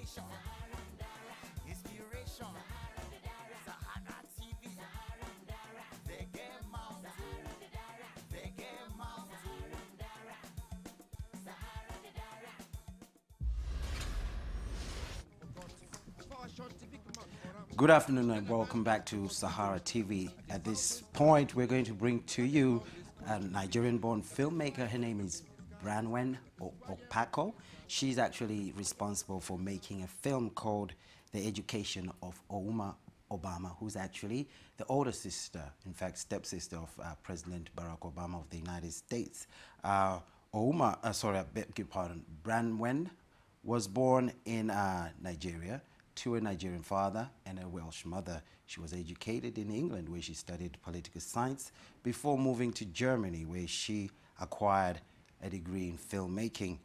Inspiration. Sahara TV. They get mouth. They get mouth. Good afternoon and welcome back to Sahara TV. At this point, we're going to bring to you a Nigerian-born filmmaker. Her name is Branwen Okpako. She's actually responsible for making a film called The Education of Auma Obama, who's actually the older sister, in fact, stepsister of President Barack Obama of the United States. I beg your pardon, Branwen was born in Nigeria to a Nigerian father and a Welsh mother. She was educated in England, where she studied political science before moving to Germany, where she acquired a degree in filmmaking.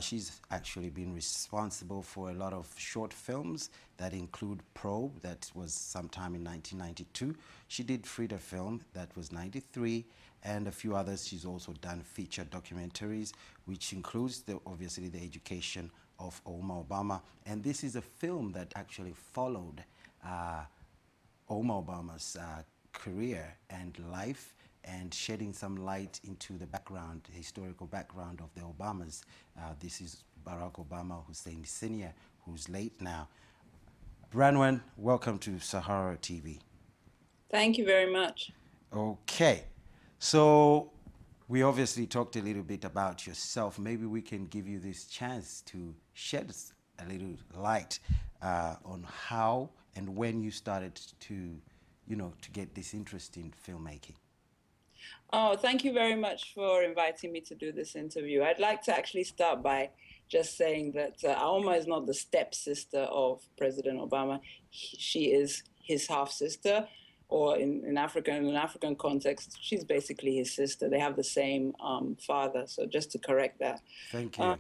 She's actually been responsible for a lot of short films that include Probe, that was sometime in 1992. She did Frida Film, that was 93, and a few others. She's also done feature documentaries, which includes obviously the education of Auma Obama. And this is a film that actually followed Auma Obama's career and life, and shedding some light into the background, the historical background of the Obamas. This is Barack Obama Hussein Sr., who's late now. Branwen, welcome to Sahara TV. Thank you very much. Okay, so we obviously talked a little bit about yourself. Maybe we can give you this chance to shed a little light on how and when you started to get this interest in filmmaking. Oh, thank you very much for inviting me to do this interview. I'd like to actually start by just saying that Auma is not the stepsister of President Obama. She is his half-sister, or in an African context, she's basically his sister. They have the same father, so just to correct that. Thank you.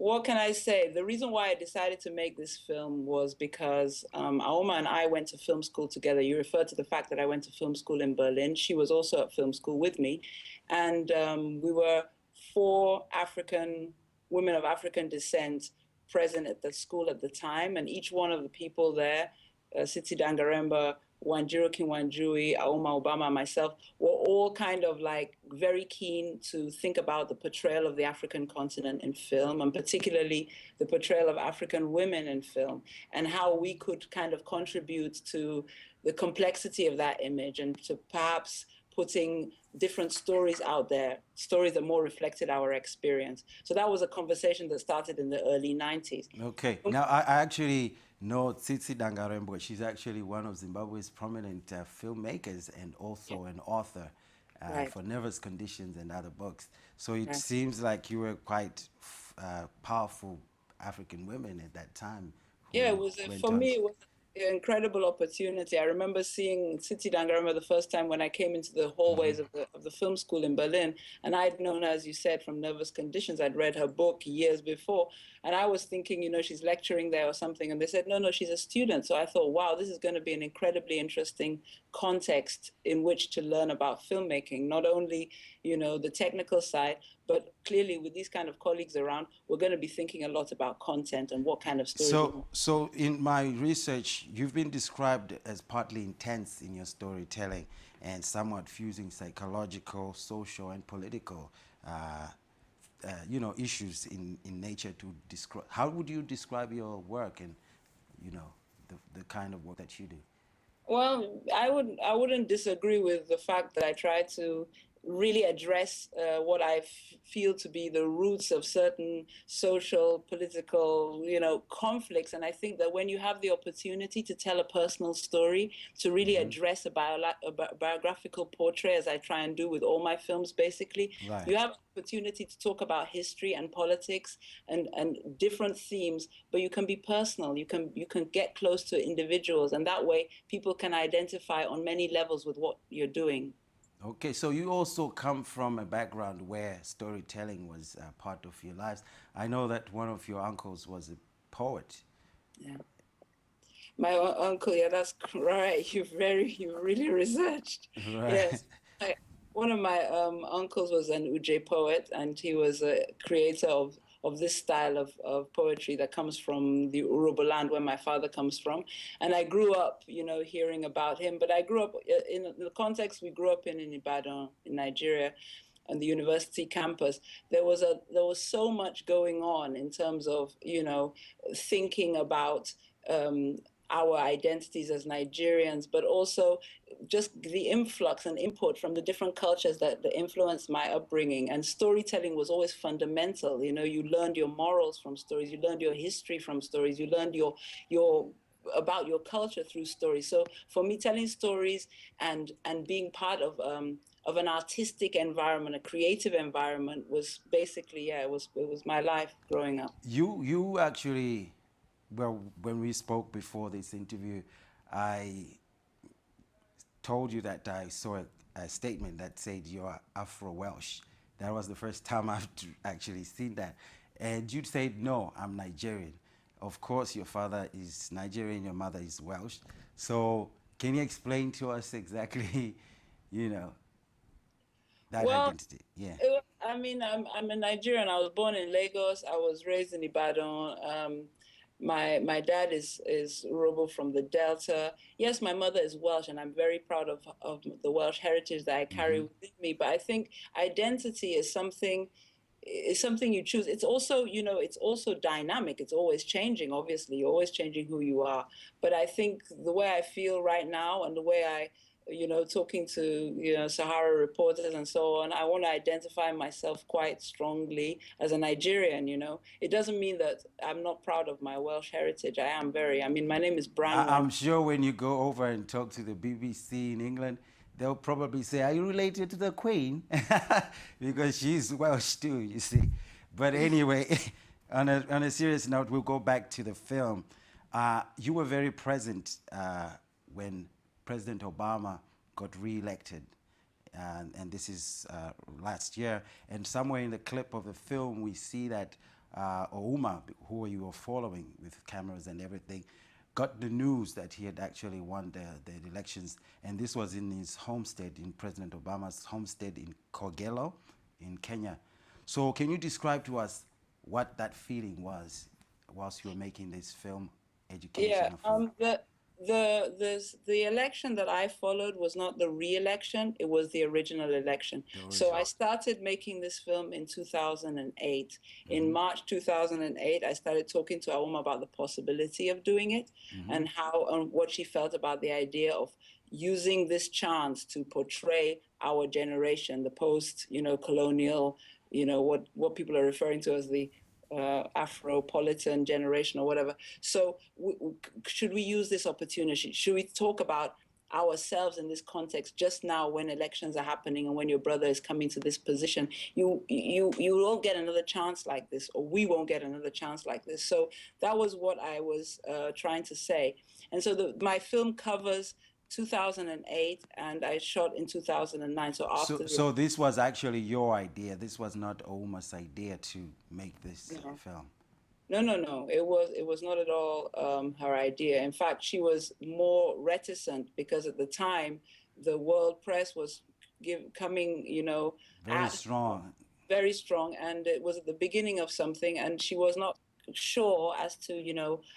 What can I say? The reason why I decided to make this film was because Auma and I went to film school together. You referred to the fact that I went to film school in Berlin. She was also at film school with me. And we were 4 African women of African descent present at the school at the time. And each one of the people there, Siti Dangaremba, Wanjiru Kinwanjui, Auma Obama, myself, were all kind of like very keen to think about the portrayal of the African continent in film, and particularly the portrayal of African women in film, and how we could kind of contribute to the complexity of that image and to perhaps putting different stories out there, stories that more reflected our experience. So that was a conversation that started in the early 90s. Okay. Now, I actually know Tsitsi Dangarembo. She's actually one of Zimbabwe's prominent filmmakers and also an author for Nervous Conditions and other books. So it seems like you were quite powerful African women at that time. Yeah, it was for me. It was an incredible opportunity. I remember seeing Siti Dangarema the first time when I came into the hallways of the film school in Berlin, and I'd known her, as you said, from Nervous Conditions. I'd read her book years before, and I was thinking, she's lecturing there or something, and they said, no, she's a student. So I thought, wow, this is going to be an incredibly interesting context in which to learn about filmmaking, not only, the technical side, but clearly with these kind of colleagues around, we're going to be thinking a lot about content and what kind of stories. So in my research, you've been described as partly intense in your storytelling and somewhat fusing psychological, social, and political issues in nature to describe. How would you describe your work and, the kind of work that you do? Well, I wouldn't disagree with the fact that I try to really address what I feel to be the roots of certain social, political, conflicts. And I think that when you have the opportunity to tell a personal story, to really address a biographical portrait, as I try and do with all my films, basically, you have the opportunity to talk about history and politics and different themes, but you can be personal. You can get close to individuals, and that way people can identify on many levels with what you're doing. Okay, so you also come from a background where storytelling was part of your lives. I know that one of your uncles was a poet. Yeah. My uncle, yeah, that's right. You really researched. Right. Yes. One of my uncles was an Uje poet, and he was a creator of of this style of poetry that comes from the Urobo land where my father comes from. And I grew up, hearing about him. But I grew up in the context we grew up in Ibadan, in Nigeria, on the university campus. There was so much going on in terms of thinking about our identities as Nigerians, but also just the influx and input from the different cultures that influenced my upbringing. And storytelling was always fundamental. You learned your morals from stories, you learned your history from stories, you learned your about your culture through stories. So for me, telling stories and being part of an artistic environment, a creative environment, was basically, it was my life growing up. You actually, well, when we spoke before this interview, I told you that I saw a statement that said you're Afro-Welsh. That was the first time I've actually seen that. And you said, no, I'm Nigerian. Of course, your father is Nigerian, your mother is Welsh. So can you explain to us exactly, you know, that Well, identity? Yeah. I mean, I'm a Nigerian. I was born in Lagos. I was raised in Ibadan. My dad is Robo from the Delta. Yes, my mother is Welsh, and I'm very proud of the Welsh heritage that I carry within me. But I think identity is something you choose. It's also, it's also dynamic. It's always changing. Obviously, you're always changing who you are. But I think the way I feel right now and the way I, talking to, Sahara reporters and so on, I want to identify myself quite strongly as a Nigerian. It doesn't mean that I'm not proud of my Welsh heritage. I mean, my name is Branwen. I'm sure when you go over and talk to the BBC in England, they'll probably say, "Are you related to the Queen?" Because she's Welsh too, you see. But anyway, on a serious note, we'll go back to the film. You were very present when President Obama got re-elected, and this is last year. And somewhere in the clip of the film, we see that Auma, who you were following with cameras and everything, got the news that he had actually won the elections, and this was in his homestead, in President Obama's homestead in Kogelo, in Kenya. So can you describe to us what that feeling was whilst you were making this film, Yeah, educational film? the election that I followed was not the re-election, it was the original election. The So I original. started making this film in 2008. In March 2008, I started talking to Auma about the possibility of doing it, and how and what she felt about the idea of using this chance to portray our generation, the post, colonial, what people are referring to as the Afropolitan generation or whatever. So should we use this opportunity? Should we talk about ourselves in this context just now when elections are happening and when your brother is coming to this position? You won't get another chance like this, or we won't get another chance like this. So that was what I was trying to say. And so my film covers 2008, and I shot in 2009. So So, after the so this was actually your idea. This was not Ouma's idea to make this no. film. No, no, no. It was not at all her idea. In fact, she was more reticent because at the time, the world press was coming, Very at her strong. very strong, and it was at the beginning of something, and she was not sure as to,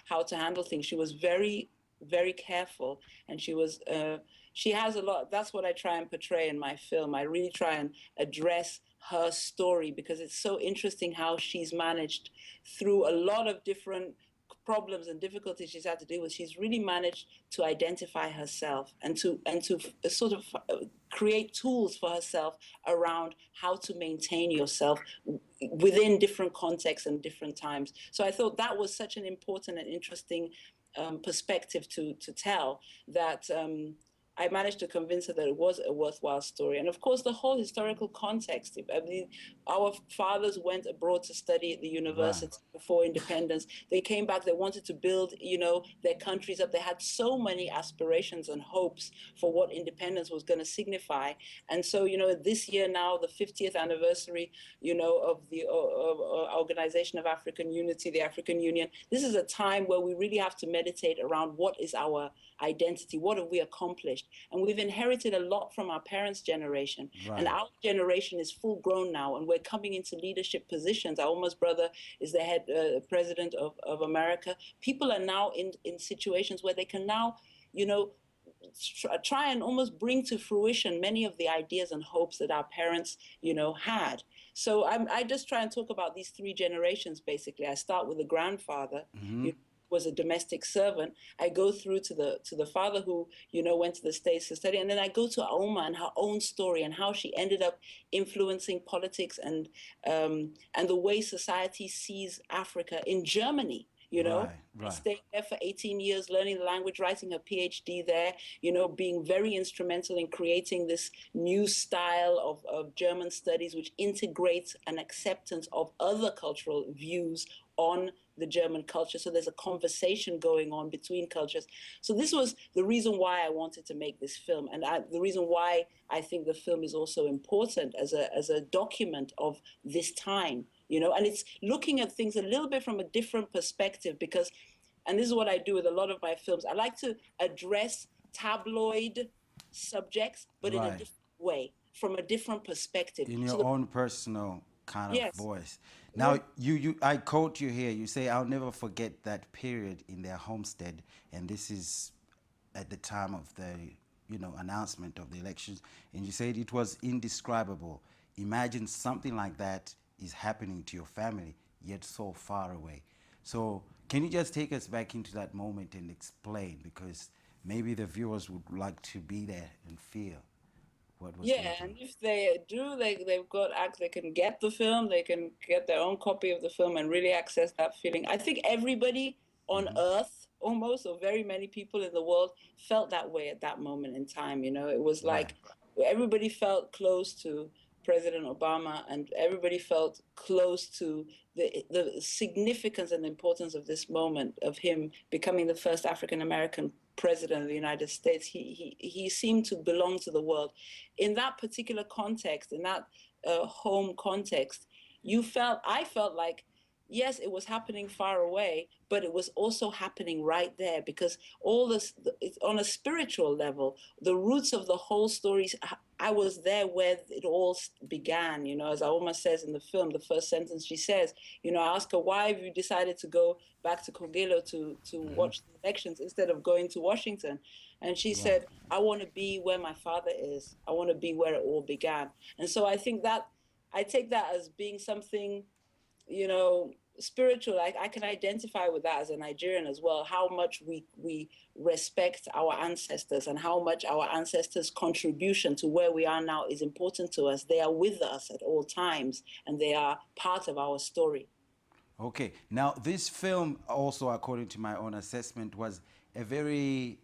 how to handle things. She was very, very careful, and she has a lot. That's what I try and portray in my film. I really try and address her story because it's so interesting how she's managed through a lot of different problems and difficulties she's had to deal with. She's really managed to identify herself and to sort of create tools for herself around how to maintain yourself within different contexts and different times. So I thought that was such an important and interesting perspective to tell, that I managed to convince her that it was a worthwhile story. And of course, the whole historical context. I mean, our fathers went abroad to study at the Right. university before independence. They came back, they wanted to build, their countries up. They had so many aspirations and hopes for what independence was going to signify. And so, this year now, the 50th anniversary, of the Organization of African Unity, the African Union, this is a time where we really have to meditate around what is our identity, what have we accomplished, changed. And we've inherited a lot from our parents' generation. And Right. our generation is full grown now, and we're coming into leadership positions. Our almost brother is the head president of America. People are now in situations where they can now, you know, try and almost bring to fruition many of the ideas and hopes that our parents, had. So I just try and talk about these three generations, basically. I start with the grandfather, Mm-hmm. was a domestic servant. I go through to the father who, went to the States to study. And then I go to Auma and her own story and how she ended up influencing politics and the way society sees Africa in Germany. Right. Right. Staying there for 18 years, learning the language, writing her PhD there, being very instrumental in creating this new style of German studies, which integrates an acceptance of other cultural views on the German culture. So there's a conversation going on between cultures. So this was the reason why I wanted to make this film. And the reason why I think the film is also important as a document of this time, and it's looking at things a little bit from a different perspective because, and this is what I do with a lot of my films, I like to address tabloid subjects, but in a Right. different way, from a different perspective. In So your own personal kind of yes, voice. Now, yeah. I quote you here. You say, "I'll never forget that period in their homestead," and this is at the time of the, announcement of the elections. And you said it was indescribable. Imagine something like that is happening to your family, yet so far away. So, can you just take us back into that moment and explain? Because maybe the viewers would like to be there and feel what was going Yeah, through. and if they do, they've got access. They can get the film. They can get their own copy of the film and really access that feeling. I think everybody on Earth, almost, or very many people in the world, felt that way at that moment in time. It was Right. like everybody felt close to President Obama, and everybody felt close to the significance and importance of this moment of him becoming the first African American president of the United States. He seemed to belong to the world. In that particular context, in that home context, I felt like, yes, it was happening far away, but it was also happening right there because all this, it's on a spiritual level, the roots of the whole story. I was there where it all began, as Auma says in the film, the first sentence she says, I ask her, why have you decided to go back to Kogelo to watch the elections instead of going to Washington? And she Right. said, I want to be where my father is. I want to be where it all began. And so I think that I take that as being something, spiritual. I can identify with that as a Nigerian as well, how much we respect our ancestors and how much our ancestors' contribution to where we are now is important to us. They are with us at all times and they are part of our story. Okay. Now, this film, also according to my own assessment, was a very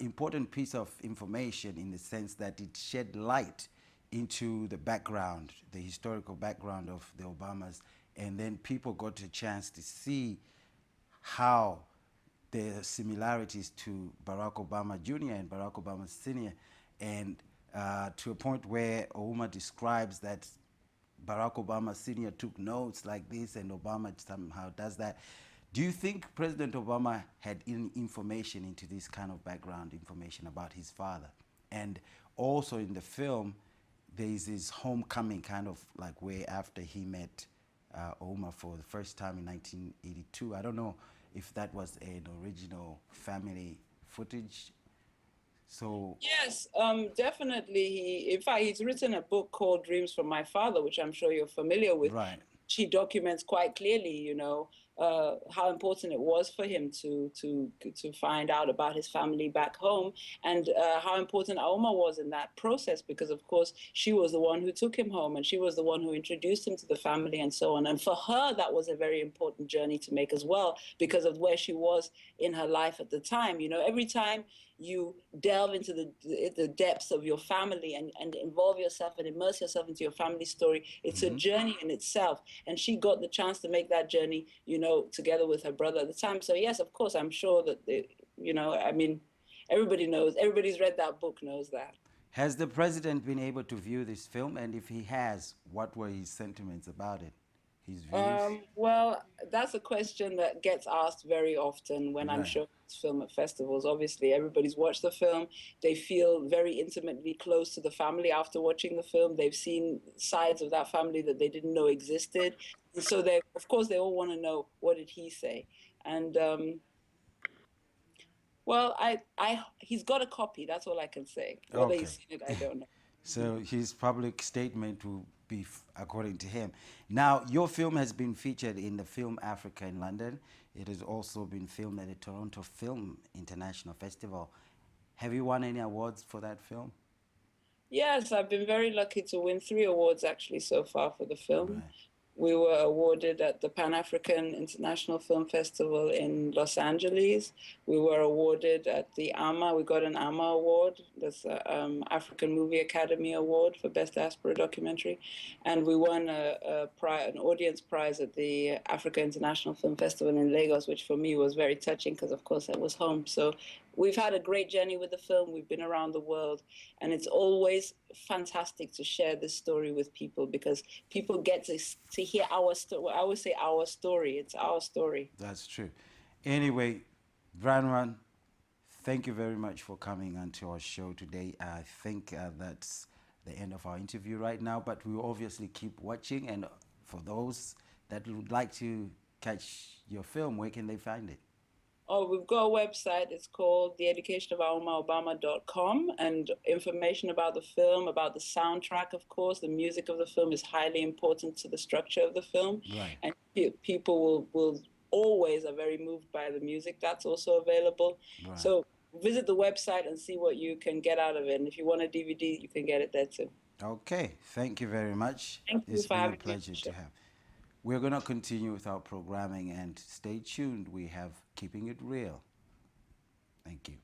important piece of information in the sense that it shed light into the background, the historical background of the Obamas, and then people got a chance to see how the similarities to Barack Obama Jr. and Barack Obama Sr. and to a point where Ouma describes that Barack Obama Sr. took notes like this and Obama somehow does that. Do you think President Obama had any information into this kind of background information about his father? And also in the film, there is his homecoming kind of like way after he met Oma for the first time in 1982. I don't know if that was an original family footage. So, Yes, definitely. In fact, he's written a book called Dreams from My Father, which I'm sure you're familiar with. right. She documents quite clearly, how important it was for him to find out about his family back home, and how important Auma was in that process, because of course she was the one who took him home, and she was the one who introduced him to the family and so on. And for her, that was a very important journey to make as well, because of where she was in her life at the time. Every time you delve into the depths of your family and involve yourself and immerse yourself into your family story, it's a journey in itself. And she got the chance to make that journey, together with her brother at the time. So yes, of course, I'm sure that, I mean, everybody knows, everybody's read that book, knows that. Has the president been able to view this film? And if he has, what were his sentiments about it? his views? Well, that's a question that gets asked very often when I'm Right. showing this film at festivals. Obviously, everybody's watched the film. They feel very intimately close to the family after watching the film. They've seen sides of that family that they didn't know existed. And so they, of course, they all want to know, what did he say? And well, he's got a copy. That's all I can say. Whether Okay. he's seen it, I don't know. So his public statement will be according to him. Now, your film has been featured in the Film Africa in London. It has also been filmed at the Toronto Film International Festival. Have you won any awards for that film? Yes, I've been very lucky to win 3 awards actually so far for the film. Right. We were awarded at the Pan African International Film Festival in Los Angeles. We were awarded at the AMA. We got an AMA award, that's African Movie Academy Award for Best Diaspora Documentary, and we won an audience prize at the Africa International Film Festival in Lagos, which for me was very touching because, of course, I was home. So we've had a great journey with the film. We've been around the world, and it's always fantastic to share this story with people because people get to hear our story. I always say our story. It's our story. That's true. Anyway, Branwan, thank you very much for coming onto our show today. I think that's the end of our interview right now, but we will obviously keep watching. And for those that would like to catch your film, where can they find it? Oh, we've got a website. It's called theeducationofaumaobama.com, and information about the film, about the soundtrack, of course. The music of the film is highly important to the structure of the film, Right. and people will always are very moved by the music. That's also available. Right. So visit the website and see what you can get out of it. And if you want a DVD, you can get it there too. Okay. Thank you very much. Thank you It's for been a having me on pleasure the to show. have. We're going to continue with our programming and stay tuned. We have Keeping It Real. Thank you.